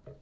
Go.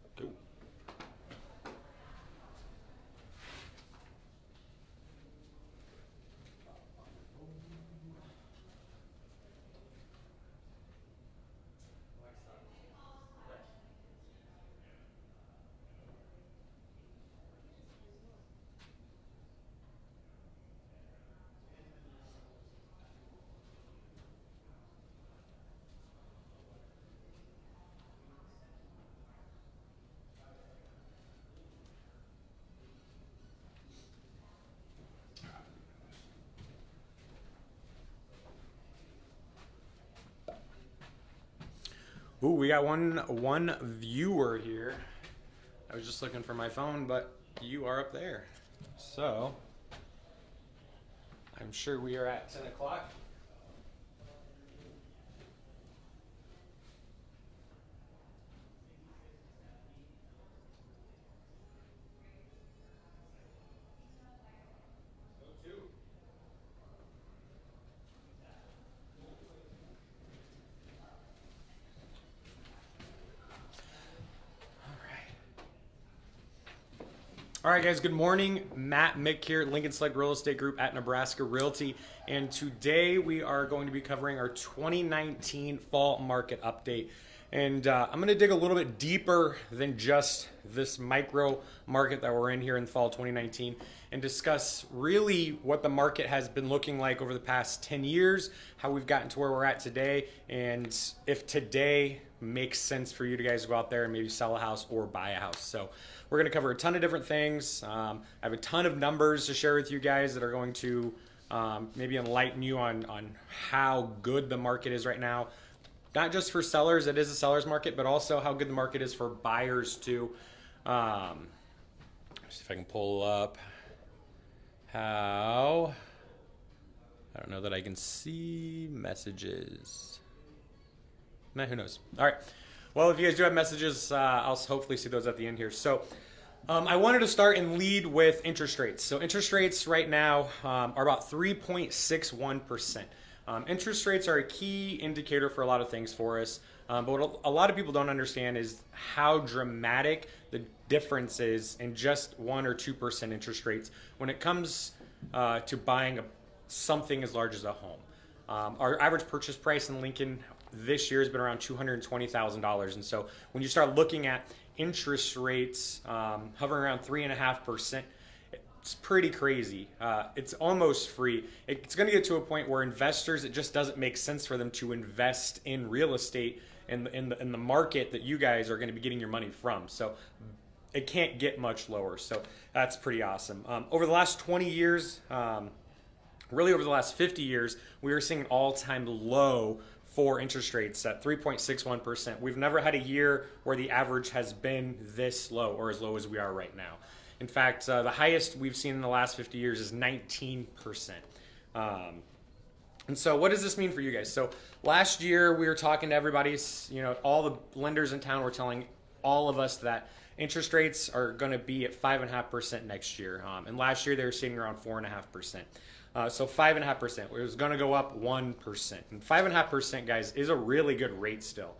Ooh, we got one viewer here. I was just looking for my phone, but you are up there. So I'm sure we are at 10 o'clock. All right, guys, good morning. Matt Mick here, Lincoln Select Real Estate Group at Nebraska Realty. And today we are going to be covering our 2019 fall market update. And I'm going to dig a little bit deeper than just this micro market that we're in here in fall 2019 and discuss really what the market has been looking like over the past 10 years, how we've gotten to where we're at today, and if today makes sense for you to guys to go out there and maybe sell a house or buy a house. So we're going to cover a ton of different things. I have a ton of numbers to share with you guys that are going to maybe enlighten you on how good the market is right now. Not just for sellers, it is a seller's market, but also how good the market is for buyers too. See if I can pull up how. I don't know that I can see messages. Nah, who knows? All right. Well, if you guys do have messages, I'll hopefully see those at the end here. So I wanted to start and lead with interest rates. So interest rates right now are about 3.61%. Interest rates are a key indicator for a lot of things for us. But what a lot of people don't understand is how dramatic the difference is in just 1 or 2% interest rates when it comes to buying something as large as a home. Our average purchase price in Lincoln this year has been around $220,000. And so when you start looking at interest rates hovering around 3.5%, it's pretty crazy. It's almost free. It's going to get to a point where investors, it just doesn't make sense for them to invest in real estate in the market that you guys are going to be getting your money from. So it can't get much lower. So that's pretty awesome. Over the last 20 years, really over the last 50 years, we are seeing an all-time low for interest rates at 3.61%. We've never had a year where the average has been this low or as low as we are right now. In fact, the highest we've seen in the last 50 years is 19%. And so what does this mean for you guys? So last year we were talking to everybody, all the lenders in town were telling all of us that interest rates are going to be at 5.5% next year. And last year they were sitting around 4.5%. So 5.5%. It was going to go up 1%. And 5.5%, guys, is a really good rate still.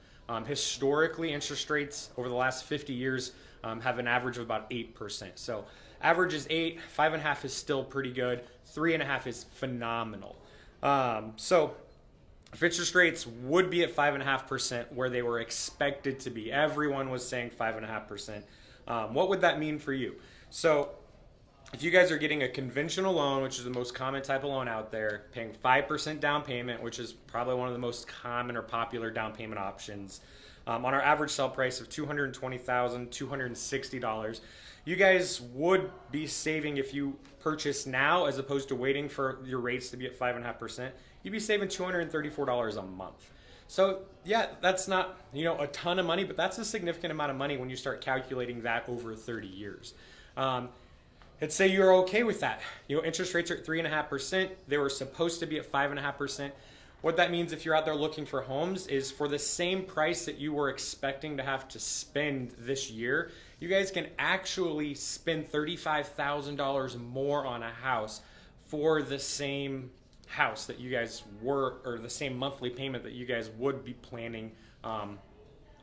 Historically, interest rates over the last 50 years have an average of about 8%. So average is 8, 5.5 is still pretty good, 3.5 is phenomenal. So if interest rates would be at 5.5% where they were expected to be, everyone was saying 5.5%. What would that mean for you? So if you guys are getting a conventional loan, which is the most common type of loan out there, paying 5% down payment, which is probably one of the most common or popular down payment options, on our average sell price of $220,260, you guys would be saving if you purchase now as opposed to waiting for your rates to be at 5.5%. You'd be saving $234 a month. So yeah, that's not a ton of money, but that's a significant amount of money when you start calculating that over 30 years. Let's say you're okay with that. Interest rates are at 3.5%. They were supposed to be at 5.5%. What that means if you're out there looking for homes is for the same price that you were expecting to have to spend this year, you guys can actually spend $35,000 more on a house for the same house that you guys were, or the same monthly payment that you guys would be planning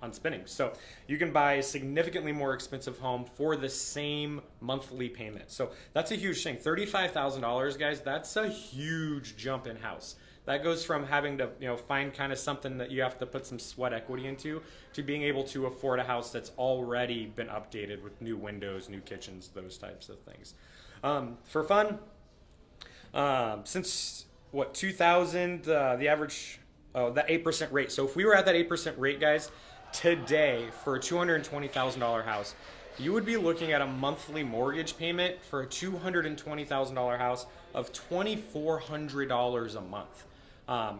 on spending. So you can buy a significantly more expensive home for the same monthly payment. So that's a huge thing. $35,000, guys, that's a huge jump in house. That goes from having to, find kind of something that you have to put some sweat equity into to being able to afford a house that's already been updated with new windows, new kitchens, those types of things. For fun, since 2000, the average, that 8% rate. So if we were at that 8% rate, guys, today for a $220,000 house, you would be looking at a monthly mortgage payment for a $220,000 house of $2,400 a month.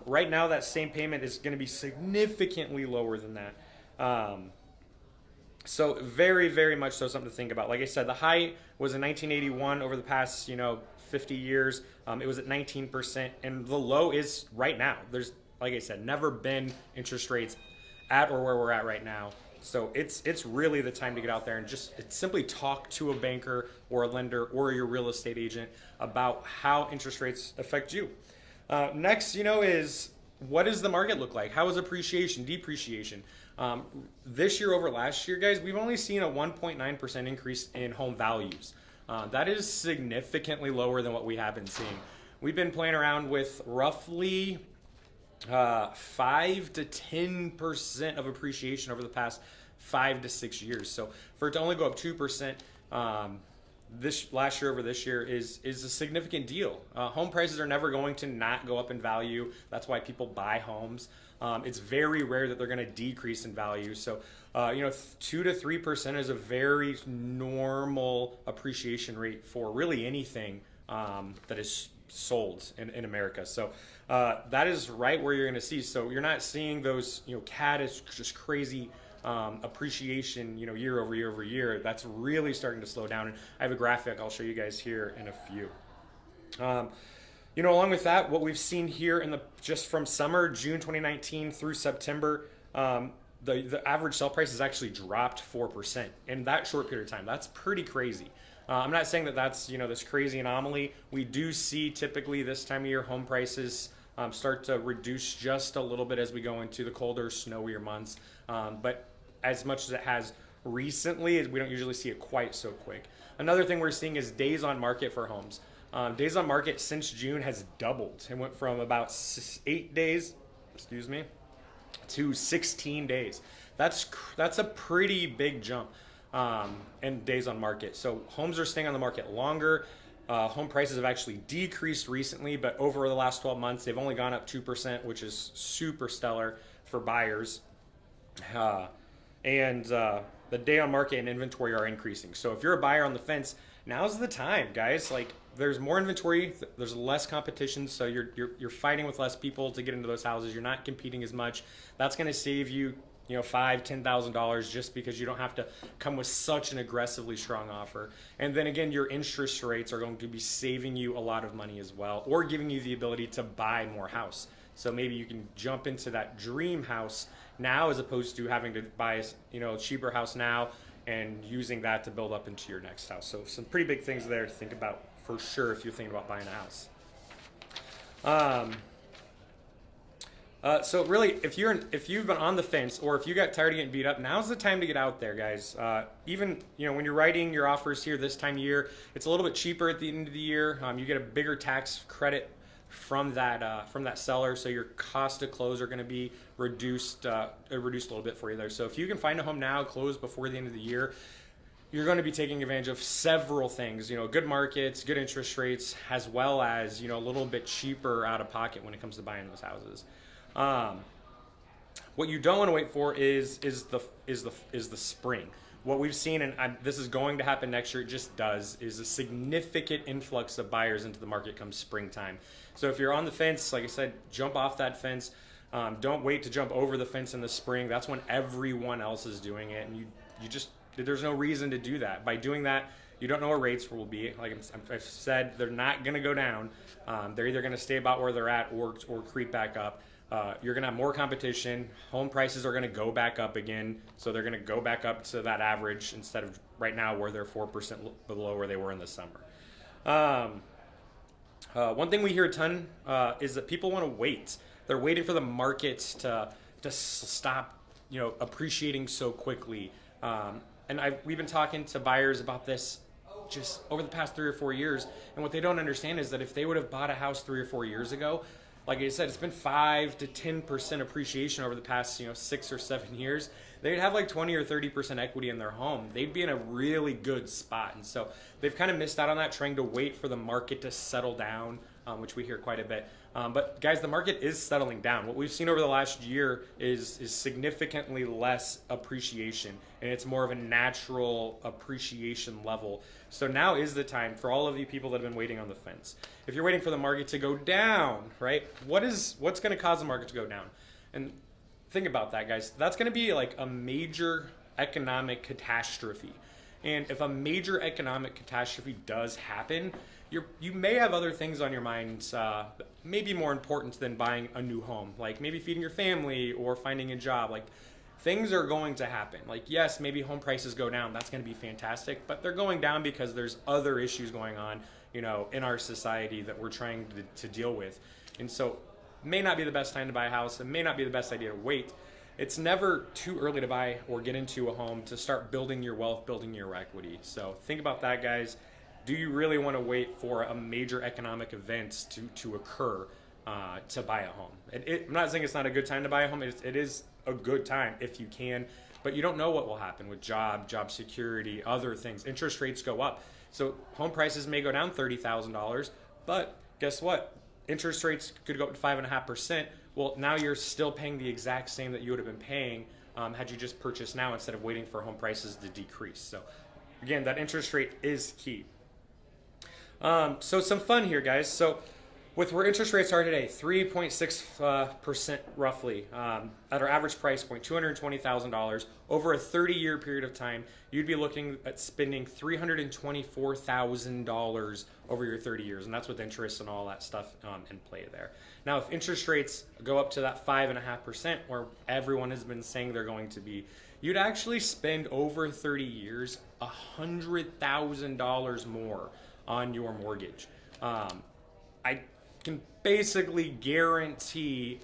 Right now, that same payment is going to be significantly lower than that. So very, very much so something to think about. Like I said, the high was in 1981. Over the past, 50 years, it was at 19%, and the low is right now. There's, like I said, never been interest rates at or where we're at right now. So it's really the time to get out there and just simply talk to a banker or a lender or your real estate agent about how interest rates affect you. Next, is what does the market look like? How is appreciation, depreciation? This year over last year, guys, we've only seen a 1.9% increase in home values. That is significantly lower than what we have been seeing. We've been playing around with roughly 5 to 10% of appreciation over the past 5 to 6 years. So for it to only go up 2%, this last year over this year is a significant deal. Home prices are never going to not go up in value. That's why people buy homes. It's very rare that they're going to decrease in value. So, 2 to 3% is a very normal appreciation rate for really anything that is sold in America. So that is right where you're going to see. So you're not seeing those, CAD is just crazy appreciation, year over year over year. That's really starting to slow down. And I have a graphic I'll show you guys here in a few. Along with that, what we've seen here just from summer, June 2019 through September, the average sell price has actually dropped 4% in that short period of time. That's pretty crazy. I'm not saying that that's, this crazy anomaly. We do see typically this time of year home prices start to reduce just a little bit as we go into the colder, snowier months. But as much as it has recently, we don't usually see it quite so quick. Another thing we're seeing is days on market for homes. Days on market since June has doubled. It went from about 8 days, to 16 days. That's a pretty big jump in days on market. So homes are staying on the market longer. Home prices have actually decreased recently, but over the last 12 months, they've only gone up 2%, which is super stellar for buyers. And the day on market and inventory are increasing. So if you're a buyer on the fence, now's the time, guys. Like, there's more inventory, there's less competition, so you're fighting with less people to get into those houses. You're not competing as much. That's going to save you, $5,000-$10,000 just because you don't have to come with such an aggressively strong offer. And then again, your interest rates are going to be saving you a lot of money as well, or giving you the ability to buy more house. So maybe you can jump into that dream house now as opposed to having to buy a cheaper house now and using that to build up into your next house. So some pretty big things there to think about for sure if you're thinking about buying a house. So really, if you've been on the fence or if you got tired of getting beat up, now's the time to get out there, guys. Even when you're writing your offers here this time of year, it's a little bit cheaper at the end of the year. You get a bigger tax credit from that seller, so your cost to close are going to be reduced a little bit for you there. So if you can find a home now, close before the end of the year, you're going to be taking advantage of several things. Good markets, good interest rates, as well as a little bit cheaper out of pocket when it comes to buying those houses. What you don't want to wait for is the spring. What we've seen, and this is going to happen next year, it just does, is a significant influx of buyers into the market come springtime. So if you're on the fence, like I said, jump off that fence. Don't wait to jump over the fence in the spring. That's when everyone else is doing it, and there's no reason to do that. By doing that, you don't know where rates will be. Like I've said, they're not going to go down. They're either going to stay about where they're at or creep back up. You're going to have more competition. Home prices are going to go back up again. So they're going to go back up to that average instead of right now where they're 4% below where they were in the summer. One thing we hear a ton is that people want to wait. They're waiting for the markets to stop appreciating so quickly. And we've been talking to buyers about this just over the past 3 or 4 years. And what they don't understand is that if they would have bought a house 3 or 4 years ago, like I said, it's been 5 to 10% appreciation over the past 6 or 7 years. They'd have like 20 or 30% equity in their home. They'd be in a really good spot. And so they've kind of missed out on that, trying to wait for the market to settle down, which we hear quite a bit. But guys, the market is settling down. What we've seen over the last year is significantly less appreciation, and it's more of a natural appreciation level. So now is the time for all of you people that have been waiting on the fence. If you're waiting for the market to go down, right? What's going to cause the market to go down? And think about that, guys. That's going to be like a major economic catastrophe. And if a major economic catastrophe does happen, you may have other things on your mind, maybe more important than buying a new home, like maybe feeding your family or finding a job. Like, things are going to happen. Like, yes, maybe home prices go down. That's going to be fantastic, but they're going down because there's other issues going on, in our society that we're trying to deal with. And so, it may not be the best time to buy a house. It may not be the best idea to wait. It's never too early to buy or get into a home to start building your wealth, building your equity. So think about that, guys. Do you really want to wait for a major economic event to occur to buy a home? I'm not saying it's not a good time to buy a home. It is a good time if you can, but you don't know what will happen with job security, other things. Interest rates go up. So home prices may go down $30,000, but guess what? Interest rates could go up to 5.5%. Well, now you're still paying the exact same that you would have been paying had you just purchased now instead of waiting for home prices to decrease. So again, that interest rate is key. So some fun here, guys. So with where interest rates are today, 3.6% roughly, at our average price point, $220,000 over a 30-year period of time, you'd be looking at spending $324,000 over your 30 years, and that's with interest and all that stuff in play there. Now, if interest rates go up to that 5.5%, where everyone has been saying they're going to be, you'd actually spend over 30 years $100,000 more on your mortgage. I can basically guarantee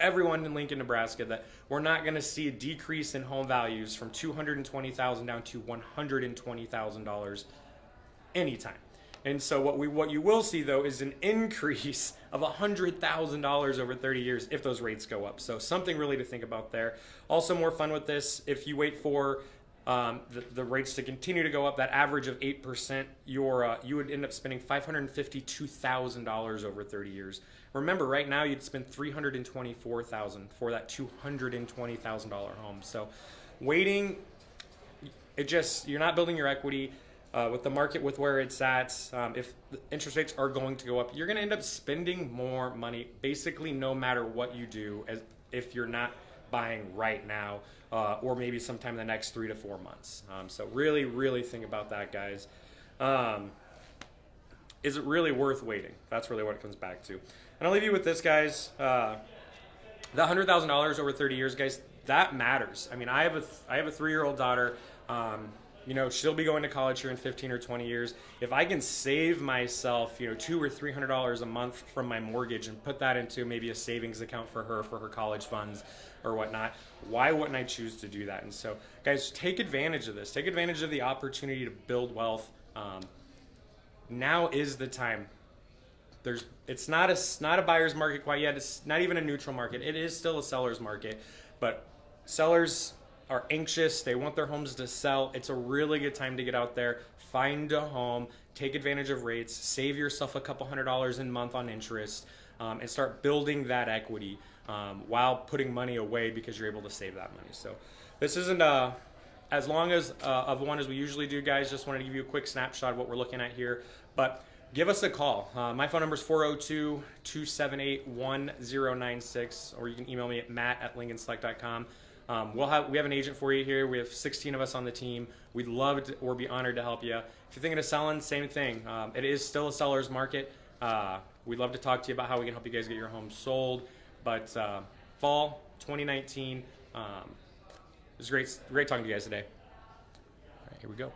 everyone in Lincoln, Nebraska, that we're not going to see a decrease in home values from $220,000 down to $120,000 anytime. And so what you will see, though, is an increase of $100,000 over 30 years if those rates go up. So something really to think about there. Also, more fun with this, if you wait for the rates to continue to go up, that average of 8%, you would end up spending $552,000 over 30 years. Remember, right now you'd spend $324,000 for that $220,000 home. So waiting, you're not building your equity. With the market with where it's at, if the interest rates are going to go up, you're going to end up spending more money basically no matter what you do, as if you're not buying right now, or maybe sometime in the next 3 to 4 months. So really, really think about that, guys. Is it really worth waiting? That's really what it comes back to. And I'll leave you with this, guys. The $100,000 over 30 years, guys, that matters. I mean, I have a 3-year-old daughter. She'll be going to college here in 15 or 20 years. If I can save myself, $200 or $300 a month from my mortgage and put that into maybe a savings account for her college funds or whatnot, why wouldn't I choose to do that? And so, guys, take advantage of this. Take advantage of the opportunity to build wealth. Now is the time. It's not a buyer's market quite yet. It's not even a neutral market. It is still a seller's market, but sellers are anxious. They want their homes to sell. It's a really good time to get out there, find a home, take advantage of rates, save yourself a couple $100 a month on interest, and start building that equity while putting money away because you're able to save that money. So this isn't as long as of one as we usually do, guys. Just wanted to give you a quick snapshot of what we're looking at here. But give us a call. My phone number is 402-278-1096, or you can email me at matt@lincolnselect.com. We have an agent for you here. We have 16 of us on the team. We'd love to, or be honored to help you. If you're thinking of selling, same thing. It is still a seller's market. We'd love to talk to you about how we can help you guys get your home sold. But fall 2019, it was great talking to you guys today. All right, here we go.